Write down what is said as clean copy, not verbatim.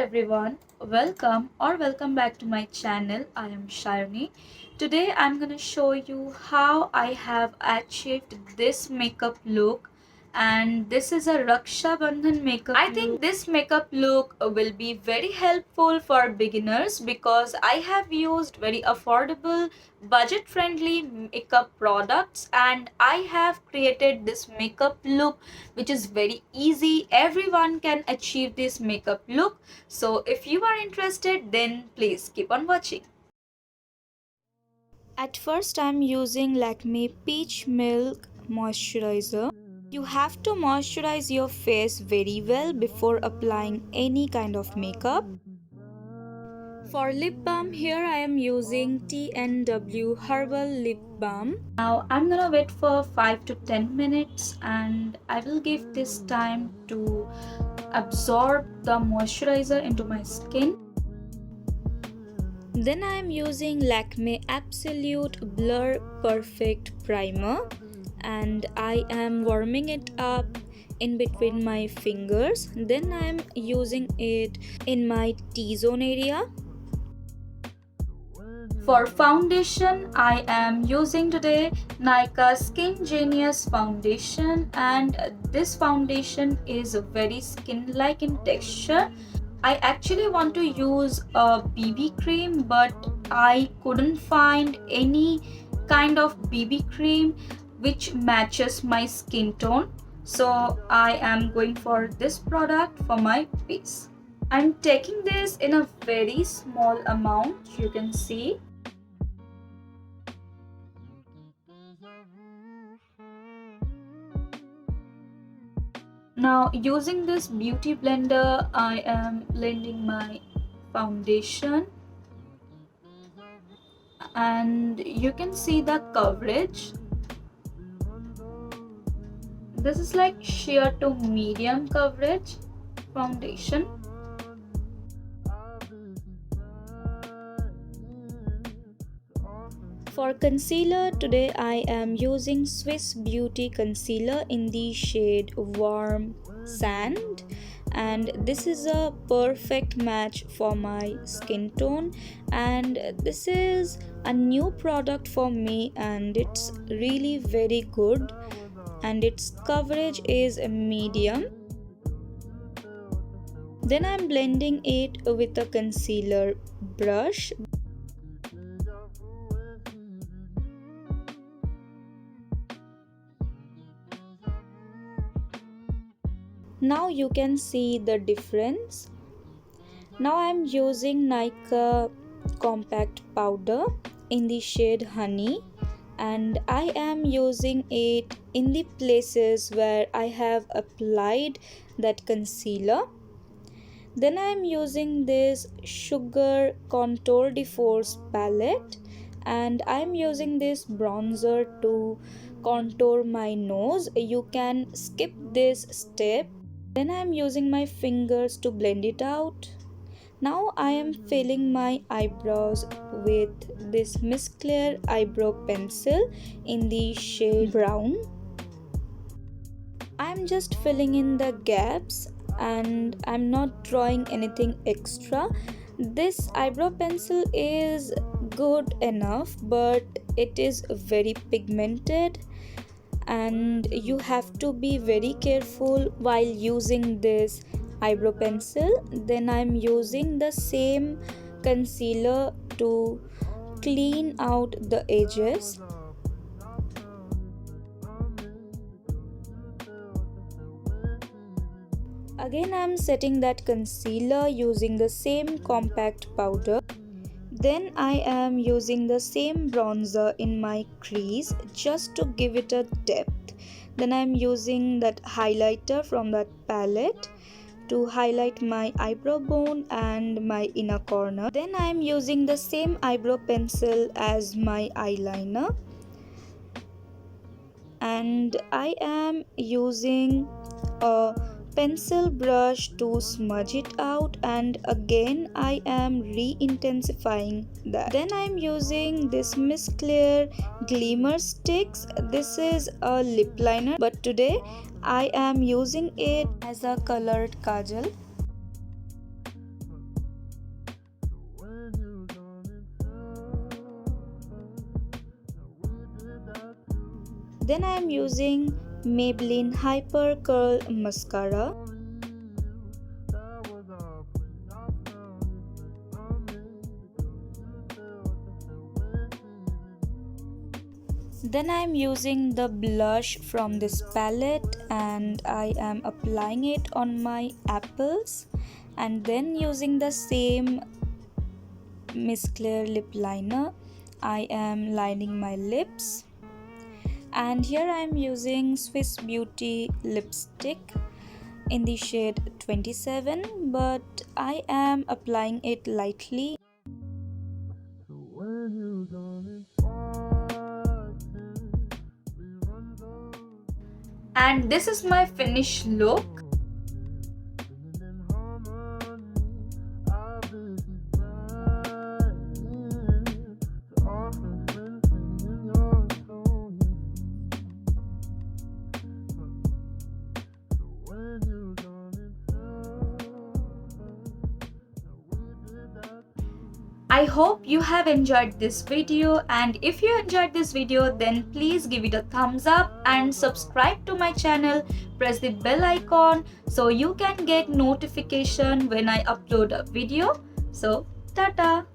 everyone, welcome back to my channel. I am Shayani. Today I'm gonna show you how I have achieved this makeup look, and this is a Rakshabandhan makeup I think this makeup look will be very helpful for beginners because I have used very affordable budget friendly makeup products, and I have created this makeup look which is very easy. Everyone can achieve this makeup look. So if you are interested, then please keep on watching. At first I'm using Lakme Peach Milk moisturizer. You have to moisturize your face very well before applying any kind of makeup. For lip balm, here I am using TWN Herbal Lip Balm. Now I'm gonna wait for 5 to 10 minutes and I will give this time to absorb the moisturizer into my skin. Then I am using Lakme Absolute Blur Perfect Primer and I am warming it up in between my fingers. Then I am using it in my T-zone area. For foundation, I am using today Nykaa Skingeneous foundation, and this foundation is very skin-like in texture. I actually want to use a BB cream, but I couldn't find any kind of BB cream which matches my skin tone. So I am going for this product for my face. I'm taking this in a very small amount, you can see. Now using this beauty blender, I am blending my foundation and you can see the coverage. This is like sheer to medium coverage foundation. For concealer, today I am using Swiss Beauty concealer in the shade Warm Sand, and this is a perfect match for my skin tone, and this is a new product for me and it's really very good and its coverage is medium. Then I'm blending it with a concealer brush. Now you can see the difference. Now I am using Nykaa compact powder in the shade Honey, and I am using it in the places where I have applied that concealer. Then I am using this Sugar Contour de Force palette, and I am using this bronzer to contour my nose. You can skip this step. Then I am using my fingers to blend it out. Now I am filling my eyebrows with this Miss Claire eyebrow pencil in the shade brown. I am just filling in the gaps and I'm not drawing anything extra. This eyebrow pencil is good enough, but it is very pigmented and you have to be very careful while using this eyebrow pencil. Then I'm using the same concealer to clean out the edges. Again I'm setting that concealer using the same compact powder. Then I am using the same bronzer in my crease just to give it a depth. Then I am using that highlighter from that palette to highlight my eyebrow bone and my inner corner. Then I am using the same eyebrow pencil as my eyeliner. And I am using a pencil brush to smudge it out, and again I am re-intensifying that. Then I am using this Miss Claire Glimmer Sticks. This is a lip liner, but today I am using it as a colored kajal. Then I am using Maybelline Hyper Curl Mascara. Then I am using the blush from this palette and I am applying it on my apples, and then using the same Miss Claire lip liner I am lining my lips. And here I am using Swiss Beauty lipstick in the shade 27, but I am applying it lightly. And this is my finished look. I hope you have enjoyed this video, and if you enjoyed this video then please give it a thumbs up and subscribe to my channel. Press the bell icon so you can get notification when I upload a video. So tata.